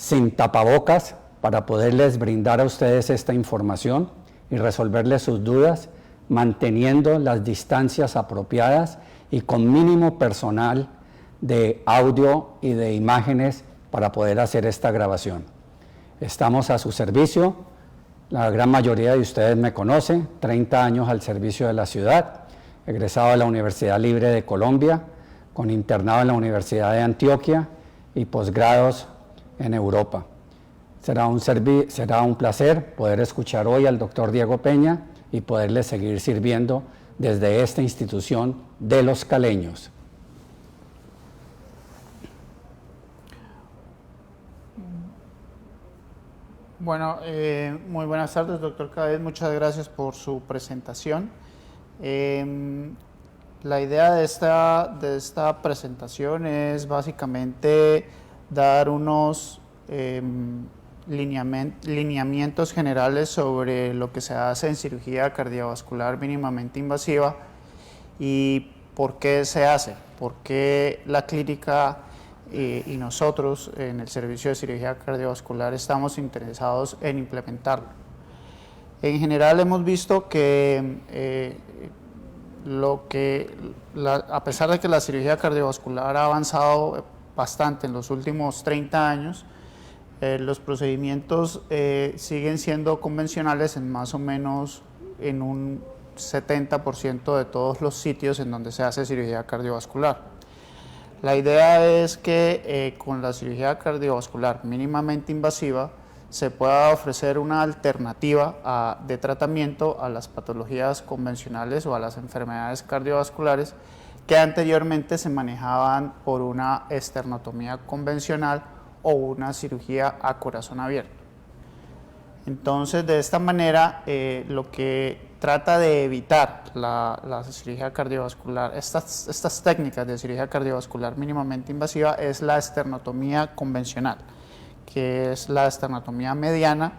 sin tapabocas para poderles brindar a ustedes esta información y resolverles sus dudas, manteniendo las distancias apropiadas y con mínimo personal de audio y de imágenes para poder hacer esta grabación. Estamos a su servicio, la gran mayoría de ustedes me conocen, 30 años al servicio de la ciudad, egresado de la Universidad Libre de Colombia, con internado en la Universidad de Antioquia y posgrados en Europa. Será un placer poder escuchar hoy al doctor Diego Peña y poderle seguir sirviendo desde esta institución de los caleños. Bueno, muy buenas tardes, doctor Cadavid, muchas gracias por su presentación. La idea de esta presentación es básicamente dar unos lineamientos generales sobre lo que se hace en cirugía cardiovascular mínimamente invasiva y por qué se hace, por qué la clínica y nosotros en el servicio de cirugía cardiovascular estamos interesados en implementarlo. En general hemos visto que a pesar de que la cirugía cardiovascular ha avanzado bastante en los últimos 30 años, los procedimientos siguen siendo convencionales en más o menos en un 70% de todos los sitios en donde se hace cirugía cardiovascular. La idea es que con la cirugía cardiovascular mínimamente invasiva se pueda ofrecer una alternativa de tratamiento a las patologías convencionales o a las enfermedades cardiovasculares que anteriormente se manejaban por una esternotomía convencional o una cirugía a corazón abierto. Entonces, de esta manera, lo que trata de evitar la cirugía cardiovascular, estas técnicas de cirugía cardiovascular mínimamente invasiva es la esternotomía convencional, que es la esternotomía mediana,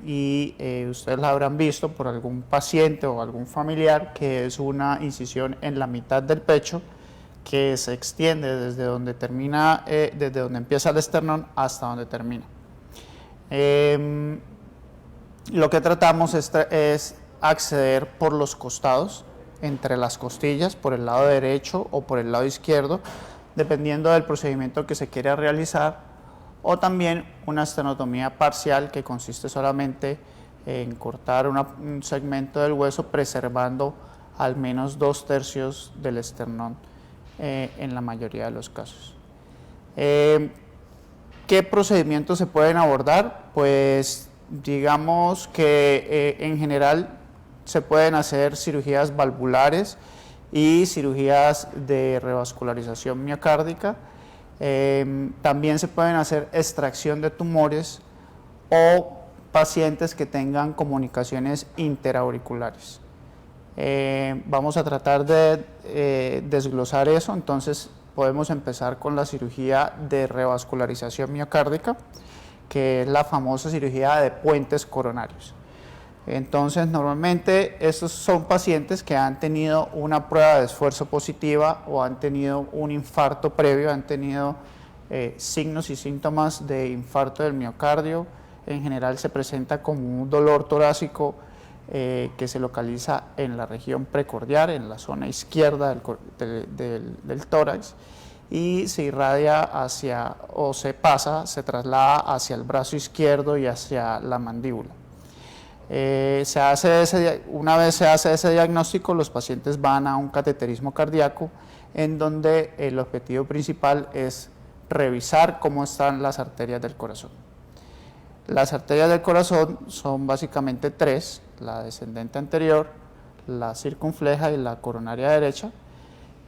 y ustedes la habrán visto por algún paciente o algún familiar, que es una incisión en la mitad del pecho que se extiende desde donde termina, desde donde empieza el esternón hasta donde termina. Lo que tratamos es acceder por los costados, entre las costillas, por el lado derecho o por el lado izquierdo, dependiendo del procedimiento que se quiera realizar, o también una esternotomía parcial, que consiste solamente en cortar un segmento del hueso preservando al menos 2/3 del esternón en la mayoría de los casos. ¿Qué procedimientos se pueden abordar? Pues digamos que en general se pueden hacer cirugías valvulares y cirugías de revascularización miocárdica. También se pueden hacer extracción de tumores o pacientes que tengan comunicaciones interauriculares. Vamos a tratar de desglosar eso. Entonces podemos empezar con la cirugía de revascularización miocárdica, que es la famosa cirugía de puentes coronarios. Entonces, normalmente estos son pacientes que han tenido una prueba de esfuerzo positiva o han tenido un infarto previo, han tenido signos y síntomas de infarto del miocardio. En general se presenta como un dolor torácico que se localiza en la región precordial, en la zona izquierda del tórax, y se irradia hacia, o se traslada hacia el brazo izquierdo y hacia la mandíbula. Una vez se hace ese diagnóstico, los pacientes van a un cateterismo cardíaco, en donde el objetivo principal es revisar cómo están las arterias del corazón. Las arterias del corazón son básicamente 3, la descendente anterior, la circunfleja y la coronaria derecha.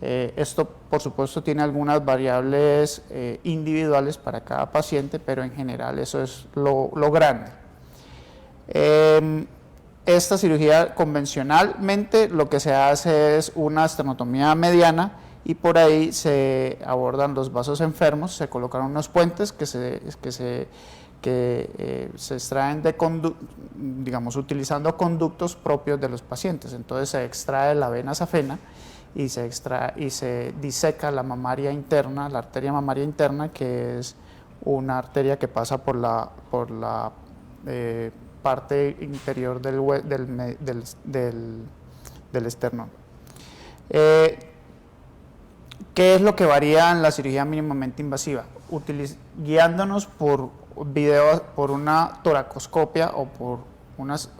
Esto, por supuesto, tiene algunas variables individuales para cada paciente, pero en general eso es lo grande. Esta cirugía convencionalmente lo que se hace es una esternotomía mediana, y por ahí se abordan los vasos enfermos, se colocan unos puentes que se extraen digamos, utilizando conductos propios de los pacientes. Entonces se extrae la vena safena y se diseca la mamaria interna, la arteria mamaria interna, que es una arteria que pasa por la parte interior del esternón. ¿Qué es lo que varía en la cirugía mínimamente invasiva? Guiándonos por una toracoscopia o por unas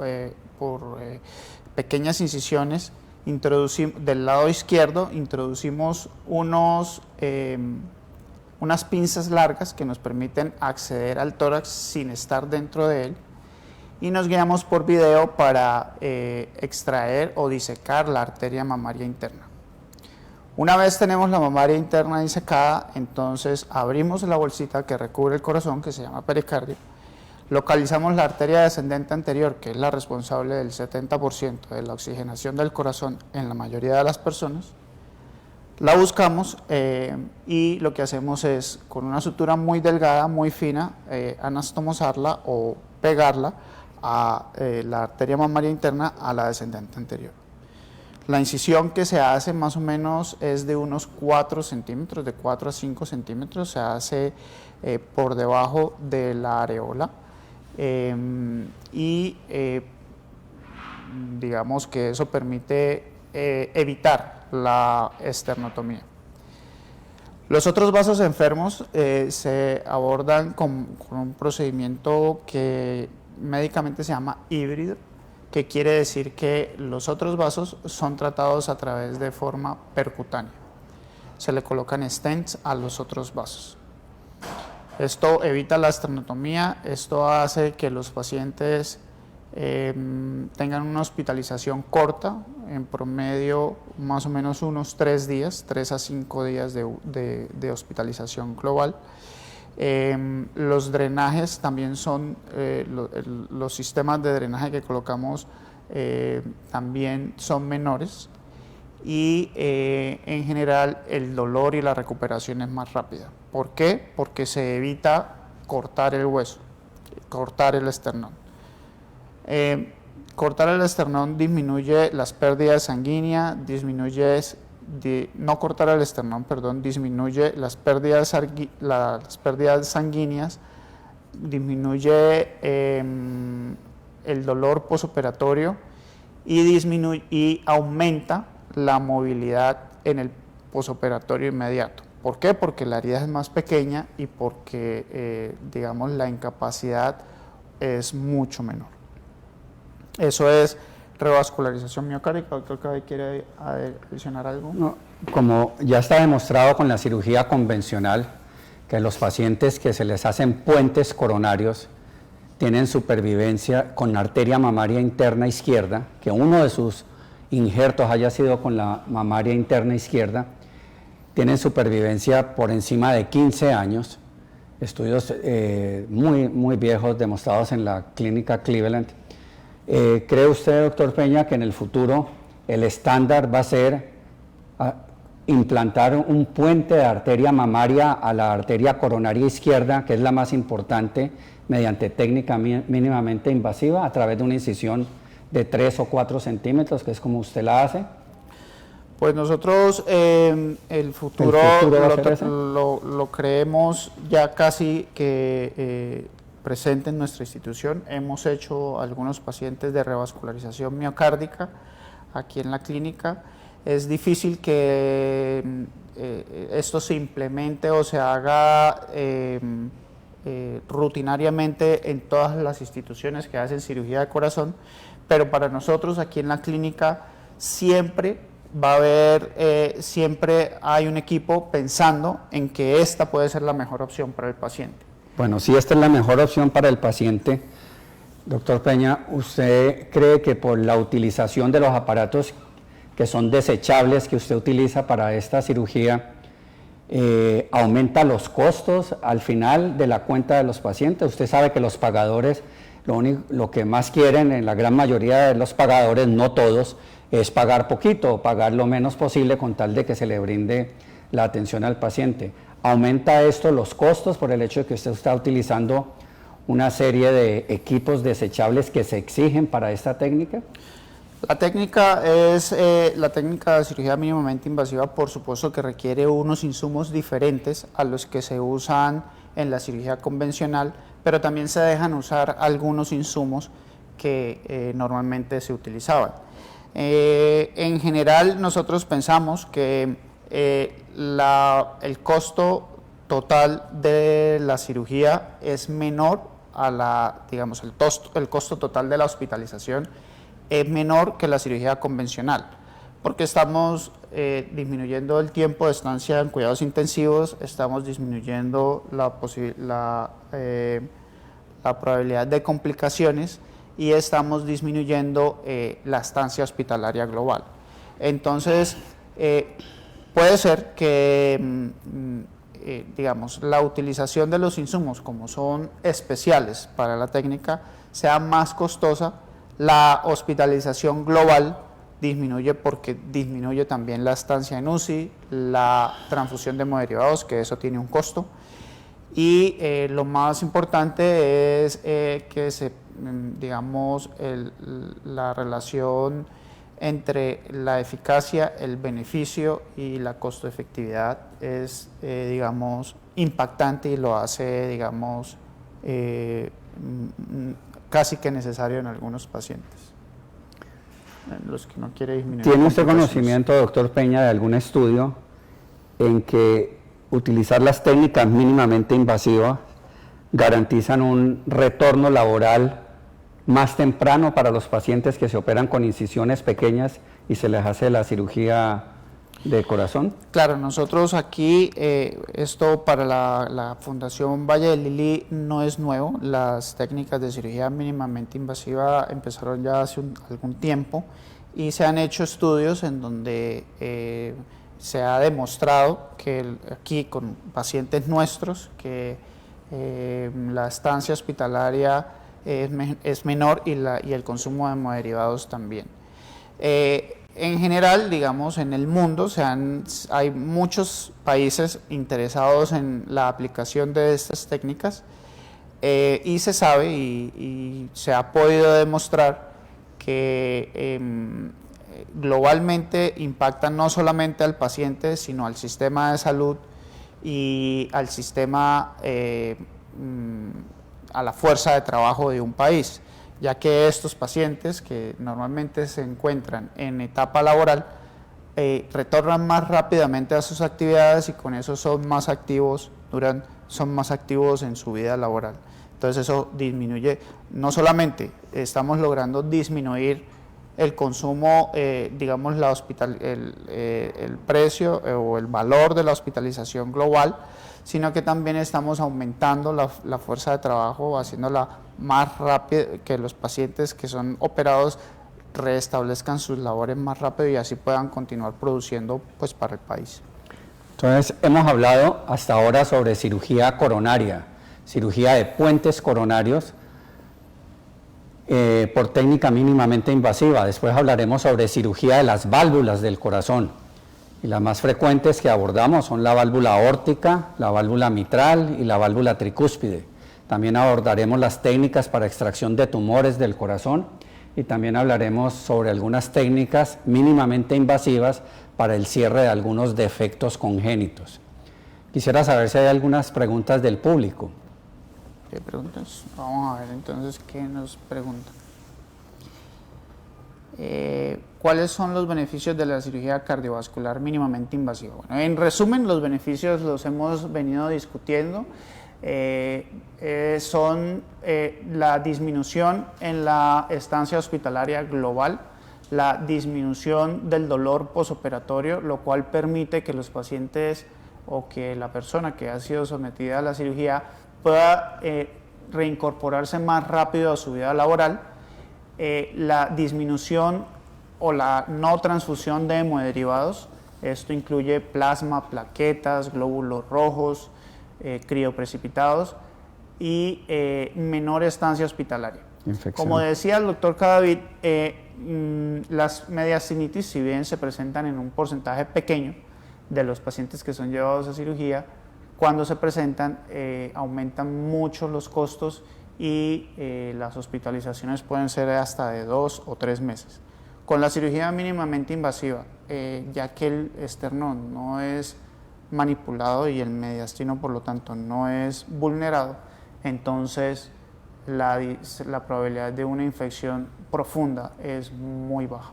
pequeñas incisiones, del lado izquierdo introducimos unas pinzas largas que nos permiten acceder al tórax sin estar dentro de él, y nos guiamos por video para extraer o disecar la arteria mamaria interna. Una vez tenemos la mamaria interna disecada, entonces abrimos la bolsita que recubre el corazón, que se llama pericardio, localizamos la arteria descendente anterior, que es la responsable del 70% de la oxigenación del corazón en la mayoría de las personas, la buscamos y lo que hacemos es, con una sutura muy delgada, muy fina, anastomosarla o pegarla a la arteria mamaria interna a la descendente anterior. La incisión que se hace más o menos es de unos 4 centímetros, de 4 a 5 centímetros, se hace por debajo de la areola digamos que eso permite evitar la esternotomía. Los otros vasos enfermos se abordan con un procedimiento que médicamente se llama híbrido, que quiere decir que los otros vasos son tratados a través de forma percutánea. Se le colocan stents a los otros vasos. Esto evita la esternotomía, esto hace que los pacientes tengan una hospitalización corta, en promedio más o menos unos 3 días, 3 a 5 días de hospitalización global. Los drenajes también son, los sistemas de drenaje que colocamos también son menores, y en general el dolor y la recuperación es más rápida. ¿Por qué? Porque se evita cortar el hueso, cortar el esternón. Cortar el esternón disminuye las pérdidas sanguíneas, no cortar el esternón, perdón, disminuye las pérdidas sanguíneas, disminuye el dolor posoperatorio y aumenta la movilidad en el posoperatorio inmediato. ¿Por qué? Porque la herida es más pequeña y porque, digamos, la incapacidad es mucho menor. Eso es revascularización miocárdica. Doctor Cabey, ¿quiere adicionar algo? No, como ya está demostrado con la cirugía convencional, que los pacientes que se les hacen puentes coronarios tienen supervivencia con la arteria mamaria interna izquierda, que uno de sus injertos haya sido con la mamaria interna izquierda, tienen supervivencia por encima de 15 años, estudios muy viejos demostrados en la clínica Cleveland. ¿Cree usted, doctor Peña, que en el futuro el estándar va a ser implantar un puente de arteria mamaria a la arteria coronaria izquierda, que es la más importante, mediante técnica mínimamente invasiva, a través de una incisión de 3 o 4 centímetros, que es como usted la hace? Pues nosotros el futuro lo creemos ya casi que presente en nuestra institución. Hemos hecho algunos pacientes de revascularización miocárdica aquí en la clínica. Es difícil que esto se implemente o se haga rutinariamente en todas las instituciones que hacen cirugía de corazón, pero para nosotros aquí en la clínica siempre va a haber, siempre hay un equipo pensando en que esta puede ser la mejor opción para el paciente. Bueno, si esta es la mejor opción para el paciente, doctor Peña, ¿usted cree que por la utilización de los aparatos que son desechables que usted utiliza para esta cirugía, aumenta los costos al final de la cuenta de los pacientes? Usted sabe que los pagadores, lo que más quieren en la gran mayoría de los pagadores, no todos, es pagar poquito o pagar lo menos posible con tal de que se le brinde la atención al paciente. ¿Aumenta esto los costos por el hecho de que usted está utilizando una serie de equipos desechables que se exigen para esta técnica? La técnica es la técnica de cirugía mínimamente invasiva, por supuesto que requiere unos insumos diferentes a los que se usan en la cirugía convencional, pero también se dejan usar algunos insumos que normalmente se utilizaban. En general, nosotros pensamos que el costo total de la cirugía es menor a digamos, el costo total de la hospitalización es menor que la cirugía convencional, porque estamos disminuyendo el tiempo de estancia en cuidados intensivos, estamos disminuyendo la probabilidad de complicaciones y estamos disminuyendo la estancia hospitalaria global. Entonces, puede ser que, digamos, la utilización de los insumos, como son especiales para la técnica, sea más costosa. La hospitalización global disminuye porque disminuye también la estancia en UCI, la transfusión de hemoderivados, que eso tiene un costo. Y lo más importante es que digamos, la relación entre la eficacia, el beneficio y la costo-efectividad es, digamos, impactante y lo hace, digamos, casi que necesario en algunos pacientes. Los que no quieren disminuir. ¿Tiene usted conocimiento, doctor Peña, de algún estudio en que utilizar las técnicas mínimamente invasivas garantizan un retorno laboral más temprano para los pacientes que se operan con incisiones pequeñas y se les hace la cirugía de corazón? Claro, nosotros aquí, esto para la Fundación Valle del Lili no es nuevo. Las técnicas de cirugía mínimamente invasiva empezaron ya hace algún tiempo y se han hecho estudios en donde se ha demostrado que aquí con pacientes nuestros que la estancia hospitalaria es menor y el consumo de hemoderivados también. En general, digamos, en el mundo hay muchos países interesados en la aplicación de estas técnicas y se sabe y se ha podido demostrar que globalmente impactan no solamente al paciente, sino al sistema de salud y al sistema, a la fuerza de trabajo de un país, ya que estos pacientes que normalmente se encuentran en etapa laboral retornan más rápidamente a sus actividades y con eso son más activos en su vida laboral. Entonces eso disminuye, no solamente estamos logrando disminuir el consumo, digamos, el precio o el valor de la hospitalización global, sino que también estamos aumentando la fuerza de trabajo, haciéndola más rápida, que los pacientes que son operados restablezcan sus labores más rápido y así puedan continuar produciendo pues para el país. Entonces, hemos hablado hasta ahora sobre cirugía coronaria, cirugía de puentes coronarios por técnica mínimamente invasiva. Después hablaremos sobre cirugía de las válvulas del corazón. Y las más frecuentes que abordamos son la válvula aórtica, la válvula mitral y la válvula tricúspide. También abordaremos las técnicas para extracción de tumores del corazón y también hablaremos sobre algunas técnicas mínimamente invasivas para el cierre de algunos defectos congénitos. Quisiera saber si hay algunas preguntas del público. ¿Qué preguntas? Vamos a ver entonces qué nos preguntan. ¿Cuáles son los beneficios de la cirugía cardiovascular mínimamente invasiva? Bueno, en resumen, los beneficios los hemos venido discutiendo. Son la disminución en la estancia hospitalaria global, la disminución del dolor posoperatorio, lo cual permite que los pacientes o que la persona que ha sido sometida a la cirugía pueda reincorporarse más rápido a su vida laboral. La disminución o la no transfusión de hemoderivados, esto incluye plasma, plaquetas, glóbulos rojos, crioprecipitados y menor estancia hospitalaria. Como decía el doctor Cadavid, las mediastinitis, si bien se presentan en un porcentaje pequeño de los pacientes que son llevados a cirugía, cuando se presentan aumentan mucho los costos y las hospitalizaciones pueden ser hasta de 2 o 3 meses. Con la cirugía mínimamente invasiva, ya que el esternón no es manipulado y el mediastino por lo tanto no es vulnerado, entonces la probabilidad de una infección profunda es muy baja.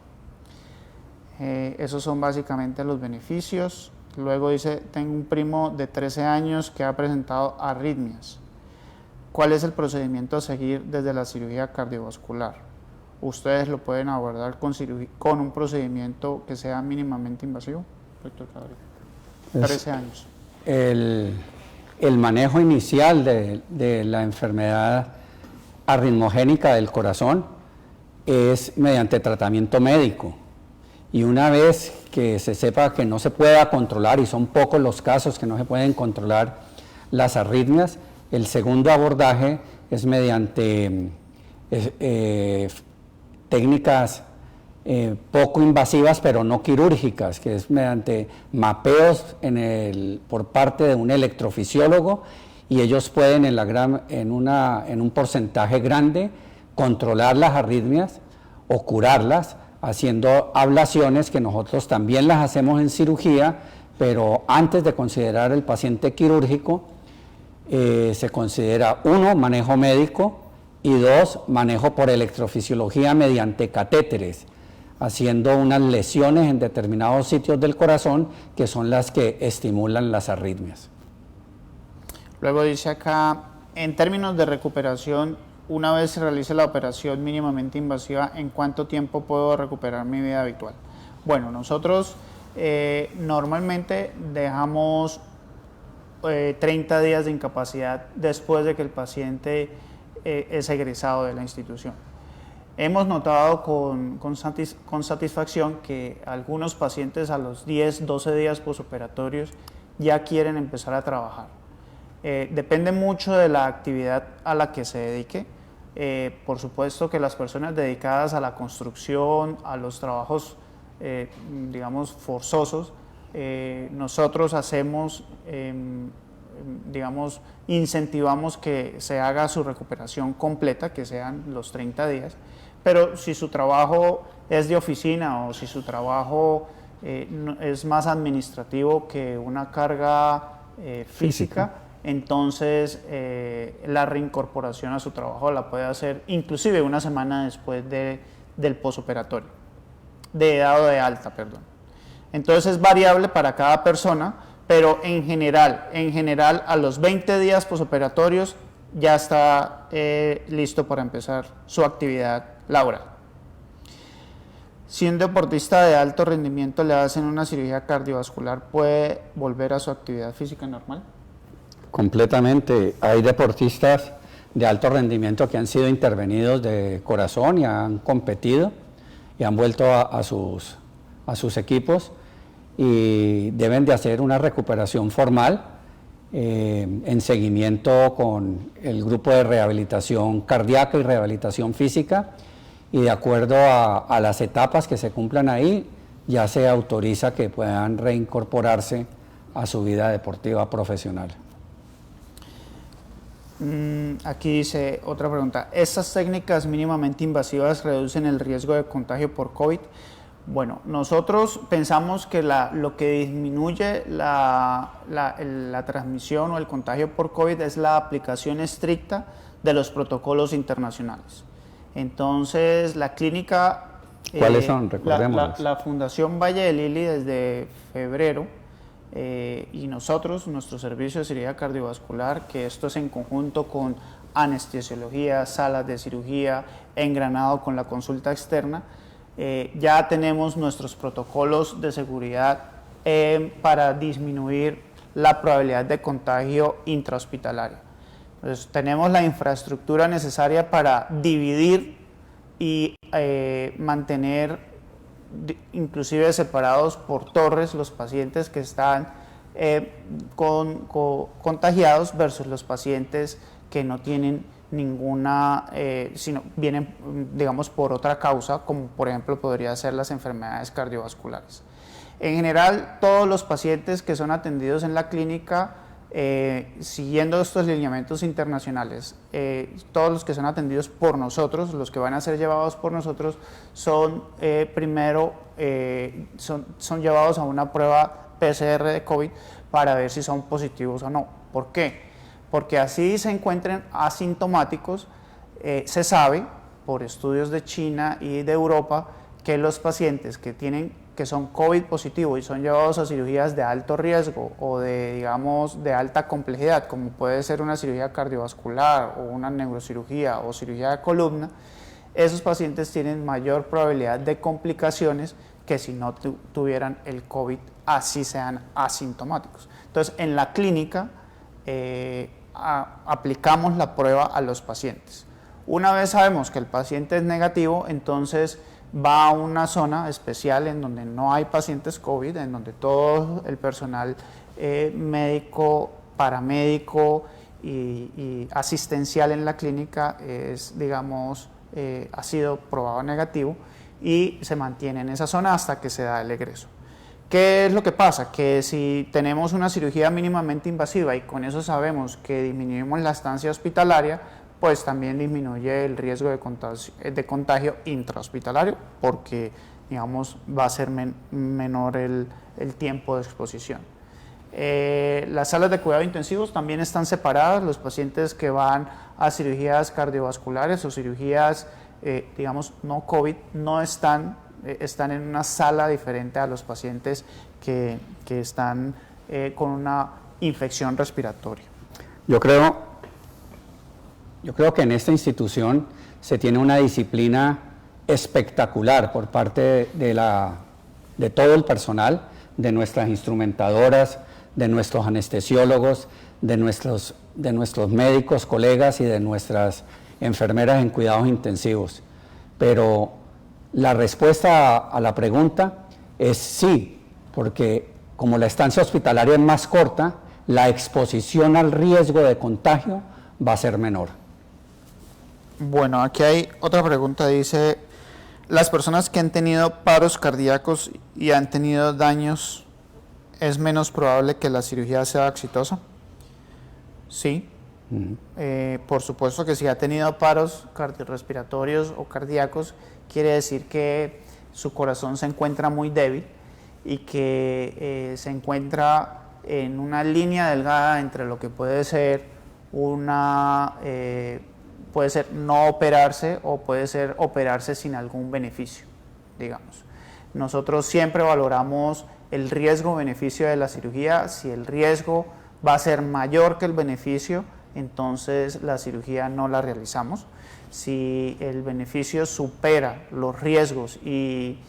Esos son básicamente los beneficios. Luego dice, tengo un primo de 13 años que ha presentado arritmias. ¿Cuál es el procedimiento a seguir desde la cirugía cardiovascular? Ustedes lo pueden abordar con un procedimiento que sea mínimamente invasivo. Doctor Gabriel. 13 años. El manejo inicial de la enfermedad arritmogénica del corazón es mediante tratamiento médico. Y una vez que se sepa que no se pueda controlar, y son pocos los casos que no se pueden controlar las arritmias, el segundo abordaje es mediante técnicas poco invasivas pero no quirúrgicas, que es mediante mapeos por parte de un electrofisiólogo, y ellos pueden en un porcentaje grande controlar las arritmias o curarlas haciendo ablaciones, que nosotros también las hacemos en cirugía, pero antes de considerar el paciente quirúrgico se considera 1, manejo médico, y 2, manejo por electrofisiología mediante catéteres, haciendo unas lesiones en determinados sitios del corazón que son las que estimulan las arritmias. Luego dice acá, en términos de recuperación, una vez se realice la operación mínimamente invasiva, ¿en cuánto tiempo puedo recuperar mi vida habitual? Bueno, nosotros normalmente dejamos 30 días de incapacidad después de que el paciente es egresado de la institución. Hemos notado con satisfacción que algunos pacientes a los 10, 12 días posoperatorios ya quieren empezar a trabajar. Depende mucho de la actividad a la que se dedique. Por supuesto que las personas dedicadas a la construcción, a los trabajos, digamos, forzosos, nosotros hacemos, digamos, incentivamos que se haga su recuperación completa, que sean los 30 días, pero si su trabajo es de oficina o si su trabajo es más administrativo que una carga física, entonces la reincorporación a su trabajo la puede hacer inclusive una semana después del posoperatorio, dado de alta, perdón. Entonces es variable para cada persona, pero en general a los 20 días posoperatorios ya está listo para empezar su actividad laboral. Si un deportista de alto rendimiento le hacen una cirugía cardiovascular, ¿puede volver a su actividad física normal? Completamente. Hay deportistas de alto rendimiento que han sido intervenidos de corazón y han competido y han vuelto a sus equipos y deben de hacer una recuperación formal en seguimiento con el grupo de rehabilitación cardíaca y rehabilitación física, y de acuerdo a las etapas que se cumplan ahí ya se autoriza que puedan reincorporarse a su vida deportiva profesional. Aquí dice otra pregunta, ¿estas técnicas mínimamente invasivas reducen el riesgo de contagio por COVID? Bueno, nosotros pensamos que lo que disminuye la transmisión o el contagio por COVID es la aplicación estricta de los protocolos internacionales. Entonces, la clínica... ¿Cuáles son? Recordemos. La Fundación Valle de Lili desde febrero y nosotros, nuestro servicio de cirugía cardiovascular, que esto es en conjunto con anestesiología, salas de cirugía, engranado con la consulta externa, ya tenemos nuestros protocolos de seguridad para disminuir la probabilidad de contagio intrahospitalario. Entonces, tenemos la infraestructura necesaria para dividir y mantener inclusive separados por torres los pacientes que están contagiados versus los pacientes que no tienen ninguna, sino vienen, digamos, por otra causa, como por ejemplo podría ser las enfermedades cardiovasculares. En general, todos los pacientes que son atendidos en la clínica siguiendo estos lineamientos internacionales, todos los que son atendidos por nosotros, los que van a ser llevados por nosotros, son primero son llevados a una prueba PCR de COVID para ver si son positivos o no. ¿Por qué? Porque así se encuentren asintomáticos, se sabe por estudios de China y de Europa que los pacientes que son COVID positivo y son llevados a cirugías de alto riesgo o digamos, de alta complejidad, como puede ser una cirugía cardiovascular o una neurocirugía o cirugía de columna, esos pacientes tienen mayor probabilidad de complicaciones que si no tuvieran el COVID, así sean asintomáticos. Entonces, en la clínica aplicamos la prueba a los pacientes. Una vez sabemos que el paciente es negativo, entonces va a una zona especial en donde no hay pacientes COVID, en donde todo el personal médico, paramédico y asistencial en la clínica es, digamos, ha sido probado negativo y se mantiene en esa zona hasta que se da el egreso. ¿Qué es lo que pasa? Que si tenemos una cirugía mínimamente invasiva y con eso sabemos que disminuimos la estancia hospitalaria, pues también disminuye el riesgo de contagio intrahospitalario porque, digamos, va a ser menor el tiempo de exposición. Las salas de cuidado intensivos también están separadas. Los pacientes que van a cirugías cardiovasculares o cirugías, digamos, no COVID, no están en una sala diferente a los pacientes que están con una infección respiratoria. Yo creo que en esta institución se tiene una disciplina espectacular por parte de todo el personal, de nuestras instrumentadoras, de nuestros anestesiólogos, de nuestros médicos, colegas y de nuestras enfermeras en cuidados intensivos. Pero la respuesta a la pregunta es sí, porque como la estancia hospitalaria es más corta, la exposición al riesgo de contagio va a ser menor. Bueno, aquí hay otra pregunta, dice, ¿las personas que han tenido paros cardíacos y han tenido daños, es menos probable que la cirugía sea exitosa? Sí, por supuesto que si ha tenido paros cardiorrespiratorios o cardíacos, quiere decir que su corazón se encuentra muy débil y que se encuentra en una línea delgada entre lo que puede ser puede ser no operarse o puede ser operarse sin algún beneficio, digamos. Nosotros siempre valoramos el riesgo-beneficio de la cirugía. Si el riesgo va a ser mayor que el beneficio, entonces la cirugía no la realizamos. Si el beneficio supera los riesgos y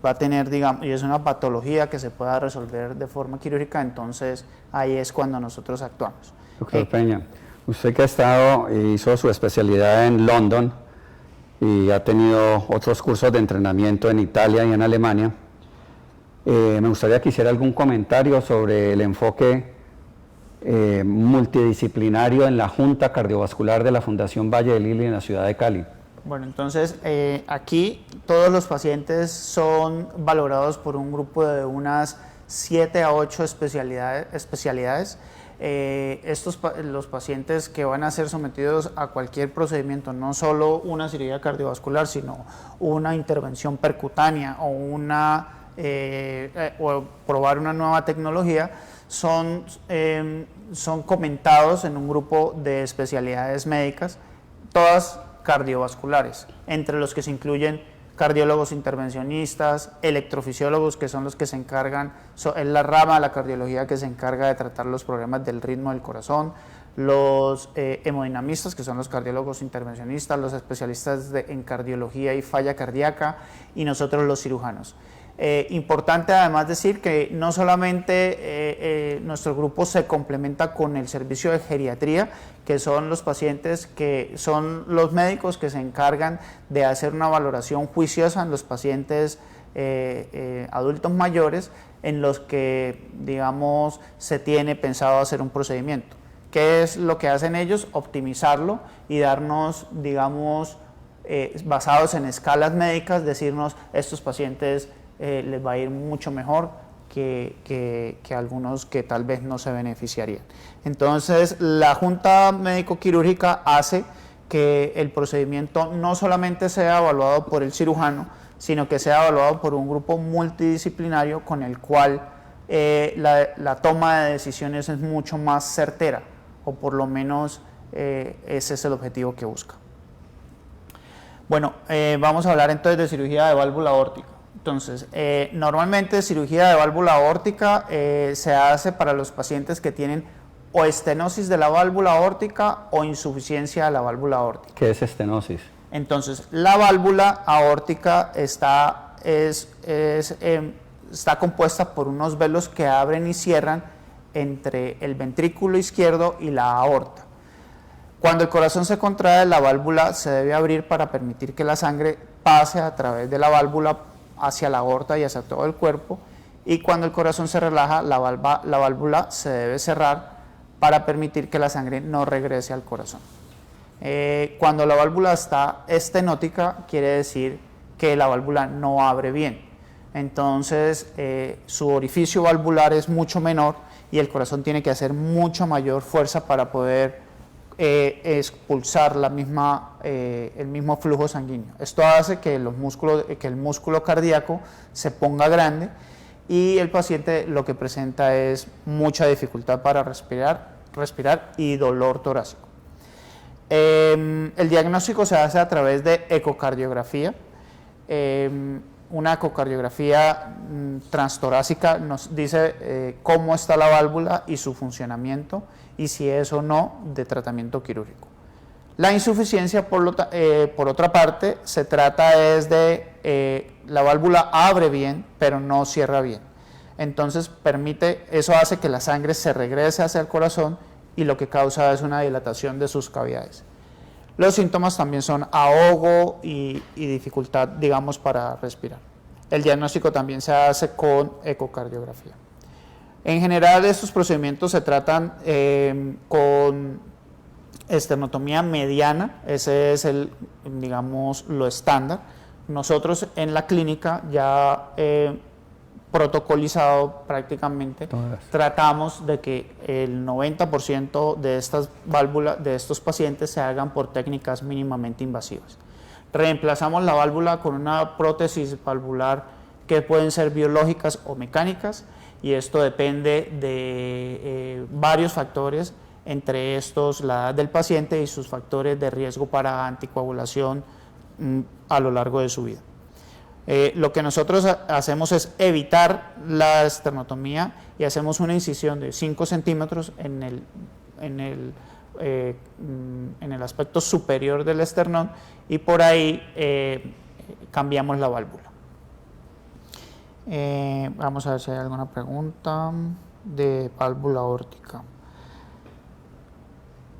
va a tener, digamos, y es una patología que se pueda resolver de forma quirúrgica, entonces ahí es cuando nosotros actuamos. Doctor Peña, usted que hizo su especialidad en London y ha tenido otros cursos de entrenamiento en Italia y en Alemania, me gustaría que hiciera algún comentario sobre el enfoque multidisciplinario en la Junta Cardiovascular de la Fundación Valle del Lili en la ciudad de Cali. Bueno, entonces aquí todos los pacientes son valorados por un grupo de unas 7 a 8 especialidades. Los pacientes que van a ser sometidos a cualquier procedimiento, no solo una cirugía cardiovascular, sino una intervención percutánea o o probar una nueva tecnología, son comentados en un grupo de especialidades médicas, todas cardiovasculares, entre los que se incluyen cardiólogos intervencionistas, electrofisiólogos, que son los que se encargan, es la rama de la cardiología que se encarga de tratar los problemas del ritmo del corazón, los hemodinamistas, que son los cardiólogos intervencionistas, los especialistas en cardiología y falla cardíaca, y nosotros los cirujanos. Importante además decir que no solamente nuestro grupo se complementa con el servicio de geriatría, que son los pacientes que son los médicos que se encargan de hacer una valoración juiciosa en los pacientes adultos mayores en los que, digamos, se tiene pensado hacer un procedimiento. ¿Qué es lo que hacen ellos? Optimizarlo y darnos, digamos, basados en escalas médicas, decirnos estos pacientes les va a ir mucho mejor que algunos que tal vez no se beneficiarían. Entonces, la Junta Médico-Quirúrgica hace que el procedimiento no solamente sea evaluado por el cirujano, sino que sea evaluado por un grupo multidisciplinario con el cual la toma de decisiones es mucho más certera, o por lo menos ese es el objetivo que busca. Bueno, vamos a hablar entonces de cirugía de válvula aórtica. Entonces, normalmente cirugía de válvula aórtica se hace para los pacientes que tienen o estenosis de la válvula aórtica o insuficiencia de la válvula aórtica. ¿Qué es estenosis? Entonces, la válvula aórtica está compuesta por unos velos que abren y cierran entre el ventrículo izquierdo y la aorta. Cuando el corazón se contrae, la válvula se debe abrir para permitir que la sangre pase a través de la válvula hacia la aorta y hacia todo el cuerpo, y cuando el corazón se relaja, la válvula se debe cerrar para permitir que la sangre no regrese al corazón. Cuando la válvula está estenótica, quiere decir que la válvula no abre bien. Entonces, su orificio valvular es mucho menor y el corazón tiene que hacer mucha mayor fuerza para poder expulsar el mismo flujo sanguíneo. Esto hace que el músculo cardíaco se ponga grande y el paciente lo que presenta es mucha dificultad para respirar y dolor torácico. El diagnóstico se hace a través de ecocardiografía. Una ecocardiografía transtorácica nos dice cómo está la válvula y su funcionamiento y si es o no de tratamiento quirúrgico. La insuficiencia, por otra parte, se trata de la válvula abre bien, pero no cierra bien. Entonces eso hace que la sangre se regrese hacia el corazón y lo que causa es una dilatación de sus cavidades. Los síntomas también son ahogo y dificultad, digamos, para respirar. El diagnóstico también se hace con ecocardiografía. En general, estos procedimientos se tratan con esternotomía mediana, ese es digamos, lo estándar. Nosotros en la clínica ya protocolizado prácticamente, tratamos de que el 90% de estas válvulas, de estos pacientes, se hagan por técnicas mínimamente invasivas. Reemplazamos la válvula con una prótesis valvular que pueden ser biológicas o mecánicas, y esto depende de varios factores, entre estos la edad del paciente y sus factores de riesgo para anticoagulación a lo largo de su vida. Lo que nosotros hacemos es evitar la esternotomía y hacemos una incisión de 5 centímetros en el aspecto superior del esternón, y por ahí cambiamos la válvula. Vamos a ver si hay alguna pregunta de válvula aórtica.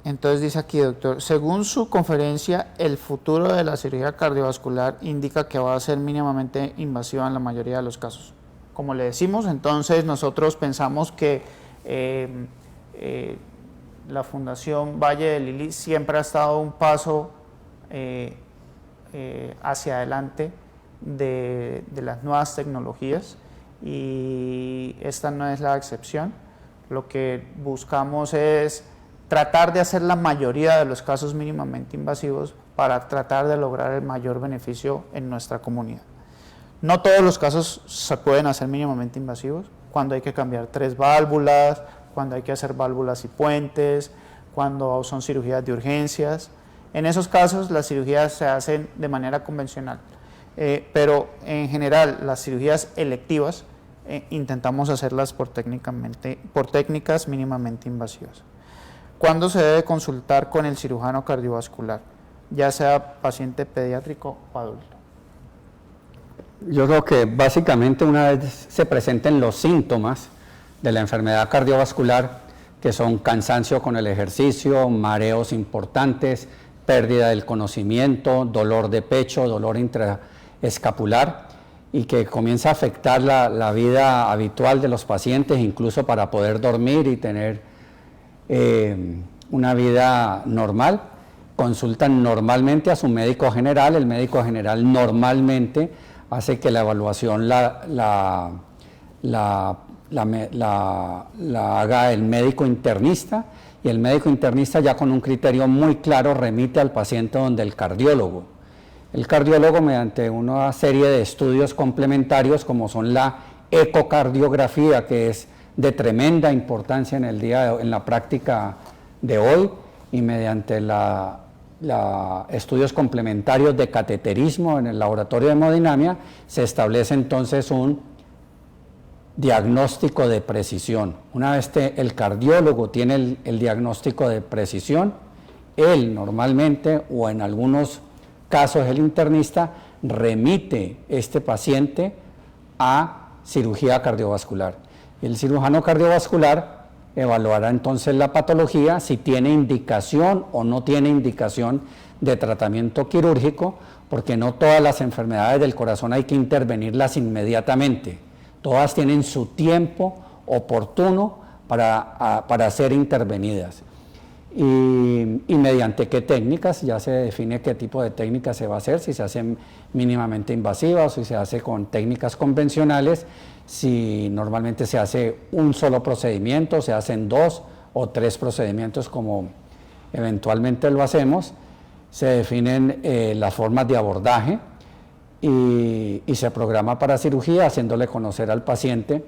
Entonces dice aquí, doctor, según su conferencia, el futuro de la cirugía cardiovascular indica que va a ser mínimamente invasiva en la mayoría de los casos. Como le decimos, entonces nosotros pensamos que la Fundación Valle de Lili siempre ha estado un paso hacia adelante de las nuevas tecnologías, y esta no es la excepción. Lo que buscamos es tratar de hacer la mayoría de los casos mínimamente invasivos para tratar de lograr el mayor beneficio en nuestra comunidad. No todos los casos se pueden hacer mínimamente invasivos, cuando hay que cambiar 3 válvulas, cuando hay que hacer válvulas y puentes, cuando son cirugías de urgencias. En esos casos las cirugías se hacen de manera convencional, pero en general las cirugías electivas intentamos hacerlas por técnicas mínimamente invasivas. ¿Cuándo se debe consultar con el cirujano cardiovascular, ya sea paciente pediátrico o adulto? Yo creo que básicamente una vez se presenten los síntomas de la enfermedad cardiovascular, que son cansancio con el ejercicio, mareos importantes, pérdida del conocimiento, dolor de pecho, dolor intraescapular, y que comienza a afectar la vida habitual de los pacientes, incluso para poder dormir y tener una vida normal, consultan normalmente a su médico general. El médico general normalmente hace que la evaluación la la haga el médico internista, y el médico internista ya con un criterio muy claro remite al paciente donde el cardiólogo. El cardiólogo, mediante una serie de estudios complementarios como son la ecocardiografía, que es de tremenda importancia en la práctica de hoy, y mediante estudios complementarios de cateterismo en el laboratorio de hemodinamia, se establece entonces un diagnóstico de precisión. Una vez el cardiólogo tiene el diagnóstico de precisión, él normalmente, o en algunos casos el internista, remite este paciente a cirugía cardiovascular. El cirujano cardiovascular evaluará entonces la patología, si tiene indicación o no tiene indicación de tratamiento quirúrgico, porque no todas las enfermedades del corazón hay que intervenirlas inmediatamente. Todas tienen su tiempo oportuno para ser intervenidas. Y mediante qué técnicas, ya se define qué tipo de técnica se va a hacer, si se hace mínimamente invasiva o si se hace con técnicas convencionales, si normalmente se hace un solo procedimiento, se hacen 2 o 3 procedimientos como eventualmente lo hacemos, se definen las formas de abordaje, y se programa para cirugía, haciéndole conocer al paciente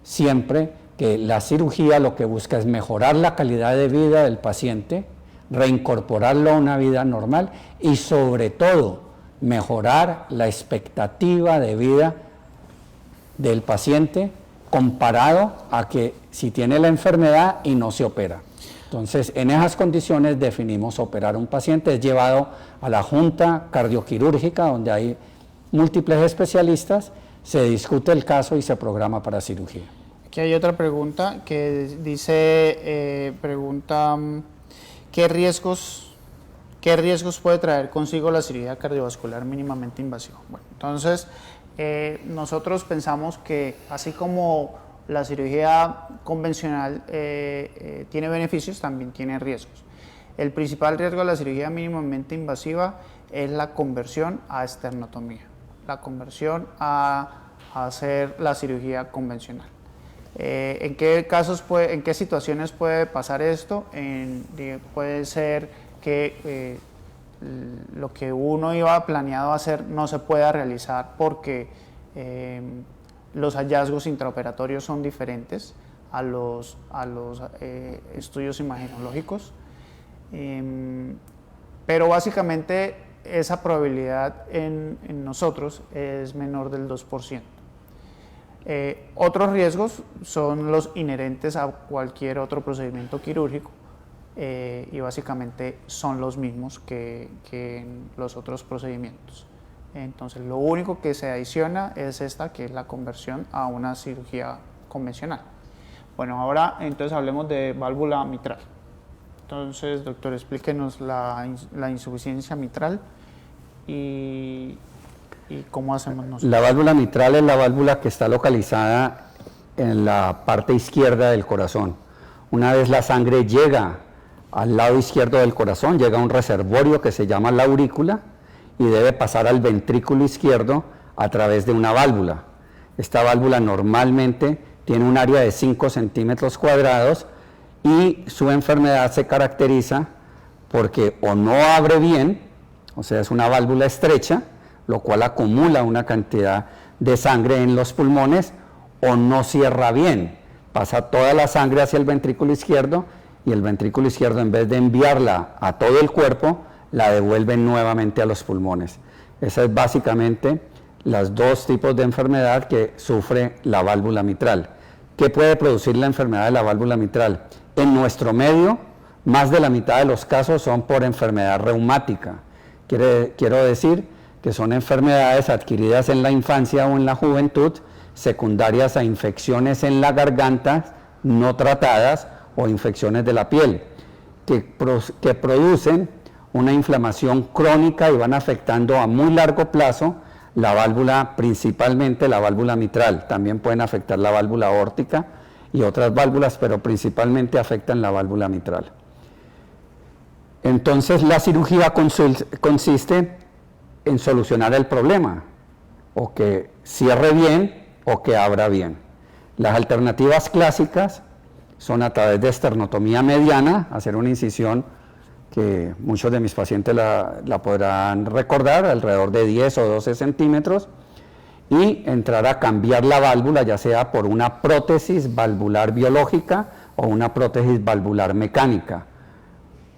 siempre que la cirugía lo que busca es mejorar la calidad de vida del paciente, reincorporarlo a una vida normal y sobre todo mejorar la expectativa de vida del paciente comparado a que si tiene la enfermedad y no se opera. Entonces, en esas condiciones definimos operar a un paciente, es llevado a la junta cardioquirúrgica donde hay múltiples especialistas, se discute el caso y se programa para cirugía. Aquí hay otra pregunta que dice, ¿qué riesgos puede traer consigo la cirugía cardiovascular mínimamente invasiva? Bueno, entonces, nosotros pensamos que así como la cirugía convencional tiene beneficios, también tiene riesgos. El principal riesgo de la cirugía mínimamente invasiva es la conversión a esternotomía, la conversión a hacer la cirugía convencional. ¿En qué situaciones puede pasar esto? Puede ser que lo que uno iba planeado hacer no se pueda realizar porque los hallazgos intraoperatorios son diferentes a los estudios imagenológicos, pero básicamente esa probabilidad en nosotros es menor del 2%. Otros riesgos son los inherentes a cualquier otro procedimiento quirúrgico y básicamente son los mismos que en los otros procedimientos. Entonces lo único que se adiciona es esta, que es la conversión a una cirugía convencional. Bueno, ahora entonces hablemos de válvula mitral. Entonces, doctor, explíquenos la insuficiencia mitral y cómo hacemos nosotros. La válvula mitral es la válvula que está localizada en la parte izquierda del corazón. Una vez la sangre llega al lado izquierdo del corazón, llega a un reservorio que se llama la aurícula y debe pasar al ventrículo izquierdo a través de una válvula. Esta válvula normalmente tiene un área de 5 centímetros cuadrados y su enfermedad se caracteriza porque o no abre bien, o sea, es una válvula estrecha, lo cual acumula una cantidad de sangre en los pulmones, o no cierra bien, pasa toda la sangre hacia el ventrículo izquierdo y el ventrículo izquierdo, en vez de enviarla a todo el cuerpo, la devuelve nuevamente a los pulmones. Esas es básicamente los dos tipos de enfermedad que sufre la válvula mitral. ¿Qué puede producir la enfermedad de la válvula mitral? En nuestro medio, más de la mitad de los casos son por enfermedad reumática. Quiero decir que son enfermedades adquiridas en la infancia o en la juventud, secundarias a infecciones en la garganta no tratadas o infecciones de la piel, que producen una inflamación crónica y van afectando a muy largo plazo la válvula, principalmente la válvula mitral. También pueden afectar la válvula aórtica y otras válvulas, pero principalmente afectan la válvula mitral. Entonces la cirugía consiste en solucionar el problema, o que cierre bien o que abra bien. Las alternativas clásicas son a través de esternotomía mediana, hacer una incisión que muchos de mis pacientes la podrán recordar, alrededor de 10 o 12 centímetros, y entrar a cambiar la válvula, ya sea por una prótesis valvular biológica o una prótesis valvular mecánica.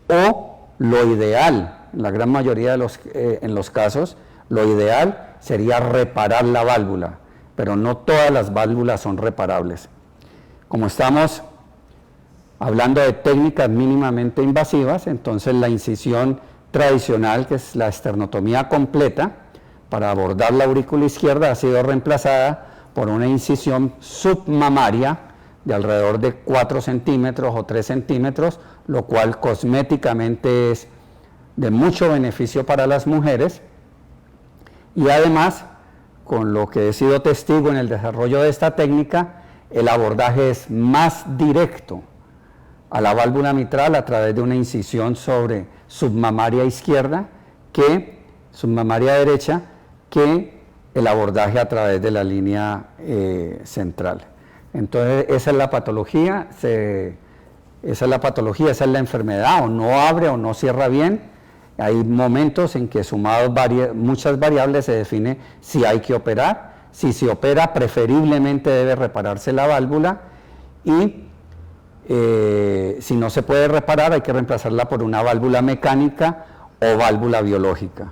O lo ideal, en la gran mayoría en los casos, lo ideal sería reparar la válvula, pero no todas las válvulas son reparables. Como estamos hablando de técnicas mínimamente invasivas, entonces la incisión tradicional, que es la esternotomía completa, para abordar la aurícula izquierda, ha sido reemplazada por una incisión submamaria de alrededor de 4 centímetros o 3 centímetros, lo cual cosméticamente es de mucho beneficio para las mujeres, y además, con lo que he sido testigo en el desarrollo de esta técnica, el abordaje es más directo a la válvula mitral a través de una incisión sobre submamaria izquierda submamaria derecha, que el abordaje a través de la línea central. Entonces, esa es la patología, esa es la enfermedad, o no abre o no cierra bien. Hay momentos en que sumados muchas variables se define si hay que operar. Si se opera, preferiblemente debe repararse la válvula, y si no se puede reparar, hay que reemplazarla por una válvula mecánica o válvula biológica.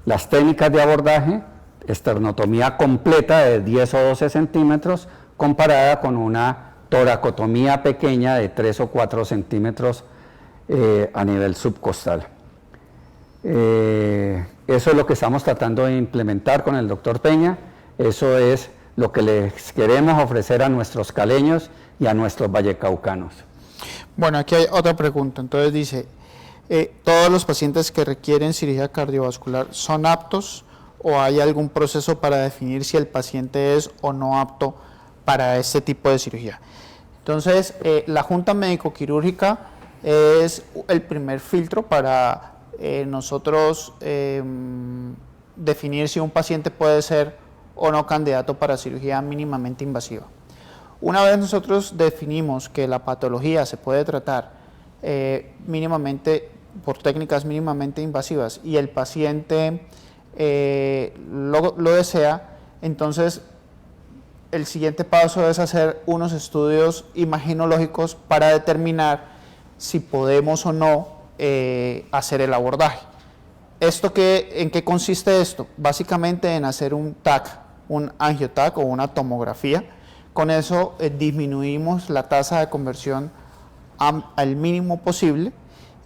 Las técnicas de abordaje, esternotomía completa de 10 o 12 centímetros, comparada con una toracotomía pequeña de 3 o 4 centímetros a nivel subcostal. Eso es lo que estamos tratando de implementar con el doctor Peña. Eso es lo que les queremos ofrecer a nuestros caleños y a nuestros vallecaucanos. Bueno, aquí hay otra pregunta. Entonces dice, ¿todos los pacientes que requieren cirugía cardiovascular son aptos, o hay algún proceso para definir si el paciente es o no apto para este tipo de cirugía? Entonces, la Junta Médico-Quirúrgica es el primer filtro para nosotros definir si un paciente puede ser o no candidato para cirugía mínimamente invasiva. Una vez nosotros definimos que la patología se puede tratar mínimamente por técnicas mínimamente invasivas y el paciente lo desea, entonces el siguiente paso es hacer unos estudios imagenológicos para determinar si podemos o no hacer el abordaje. ¿En qué consiste esto? Básicamente en hacer un TAC, un angio-TAC o una tomografía. Con eso disminuimos la tasa de conversión al mínimo posible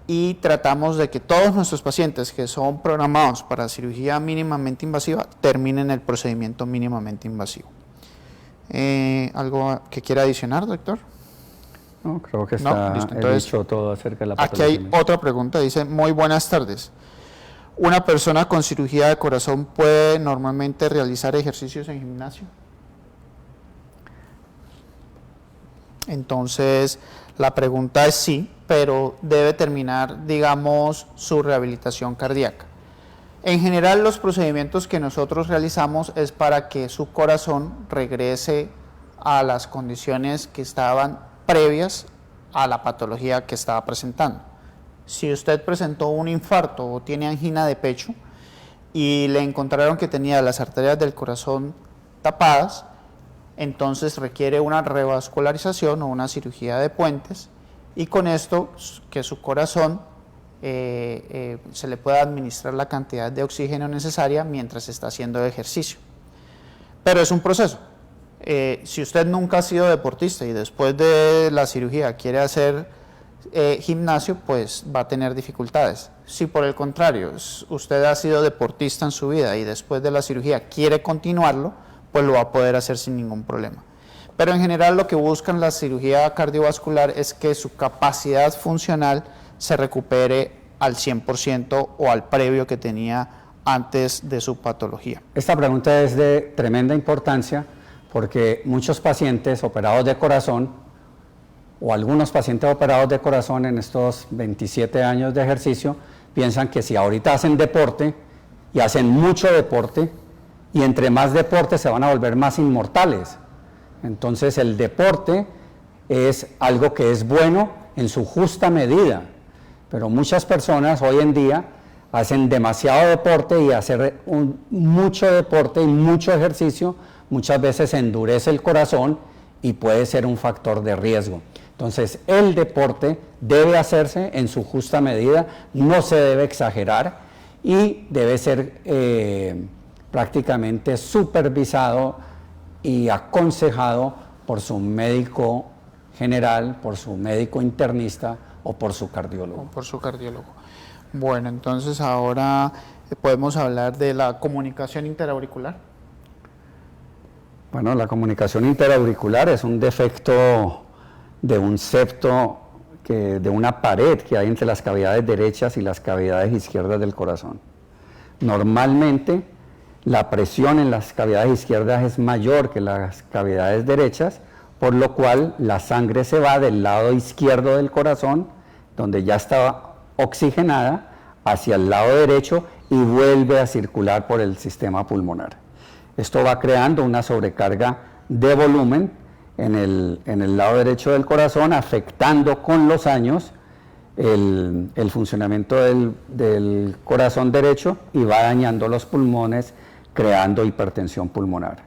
y tratamos de que todos nuestros pacientes que son programados para cirugía mínimamente invasiva terminen el procedimiento mínimamente invasivo. ¿Algo que quiera adicionar, doctor? No, creo que está dicho todo acerca de la patología. Aquí hay otra pregunta, dice, muy buenas tardes. ¿Una persona con cirugía de corazón puede normalmente realizar ejercicios en gimnasio? Entonces, la pregunta es sí, pero debe terminar, digamos, su rehabilitación cardíaca. En general, los procedimientos que nosotros realizamos es para que su corazón regrese a las condiciones que estaban previas a la patología que estaba presentando. Si usted presentó un infarto o tiene angina de pecho y le encontraron que tenía las arterias del corazón tapadas, entonces requiere una revascularización o una cirugía de puentes, y con esto que su corazón se le pueda administrar la cantidad de oxígeno necesaria mientras está haciendo ejercicio. Pero es un proceso. Si usted nunca ha sido deportista y después de la cirugía quiere hacer gimnasio, pues va a tener dificultades. Si por el contrario usted ha sido deportista en su vida y después de la cirugía quiere continuarlo, pues lo va a poder hacer sin ningún problema. Pero en general lo que buscan la cirugía cardiovascular es que su capacidad funcional se recupere al 100% o al previo que tenía antes de su patología. Esta pregunta es de tremenda importancia porque muchos pacientes operados de corazón o algunos pacientes operados de corazón en estos 27 años de ejercicio piensan que si ahorita hacen deporte y hacen mucho deporte y entre más deporte se van a volver más inmortales. Entonces el deporte es algo que es bueno en su justa medida, pero muchas personas hoy en día hacen demasiado deporte, y hacer mucho deporte y mucho ejercicio muchas veces endurece el corazón y puede ser un factor de riesgo. Entonces el deporte debe hacerse en su justa medida, no se debe exagerar y debe ser prácticamente supervisado y aconsejado por su médico general, por su médico internista o por su cardiólogo. Por su cardiólogo. Bueno, entonces ahora podemos hablar de la comunicación interauricular. Bueno, la comunicación interauricular es un defecto de un septo, de una pared que hay entre las cavidades derechas y las cavidades izquierdas del corazón. Normalmente la presión en las cavidades izquierdas es mayor que las cavidades derechas, por lo cual la sangre se va del lado izquierdo del corazón, donde ya estaba oxigenada, hacia el lado derecho y vuelve a circular por el sistema pulmonar. Esto va creando una sobrecarga de volumen en el lado derecho del corazón, afectando con los años el funcionamiento del corazón derecho, y va dañando los pulmones, creando hipertensión pulmonar.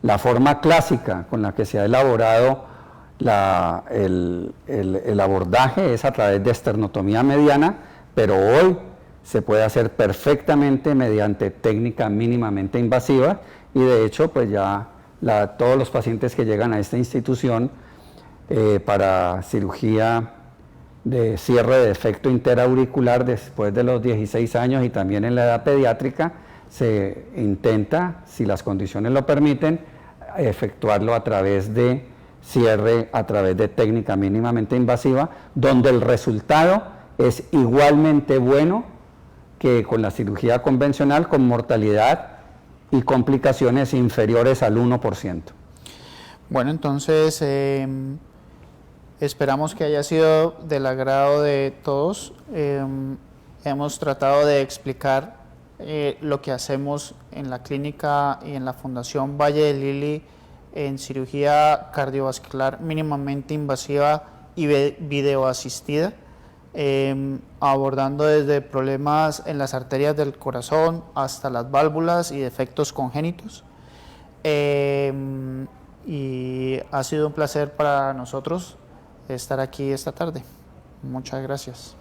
La forma clásica con la que se ha elaborado el abordaje es a través de esternotomía mediana, pero hoy se puede hacer perfectamente mediante técnica mínimamente invasiva, y de hecho pues ya todos los pacientes que llegan a esta institución para cirugía de cierre de defecto interauricular después de los 16 años y también en la edad pediátrica, se intenta, si las condiciones lo permiten, efectuarlo a través de cierre, a través de técnica mínimamente invasiva, donde el resultado es igualmente bueno que con la cirugía convencional, con mortalidad y complicaciones inferiores al 1%. Bueno, entonces esperamos que haya sido del agrado de todos. Hemos tratado de explicar lo que hacemos en la clínica y en la Fundación Valle de Lili en cirugía cardiovascular mínimamente invasiva y videoasistida, abordando desde problemas en las arterias del corazón hasta las válvulas y defectos congénitos. Y ha sido un placer para nosotros estar aquí esta tarde. Muchas gracias.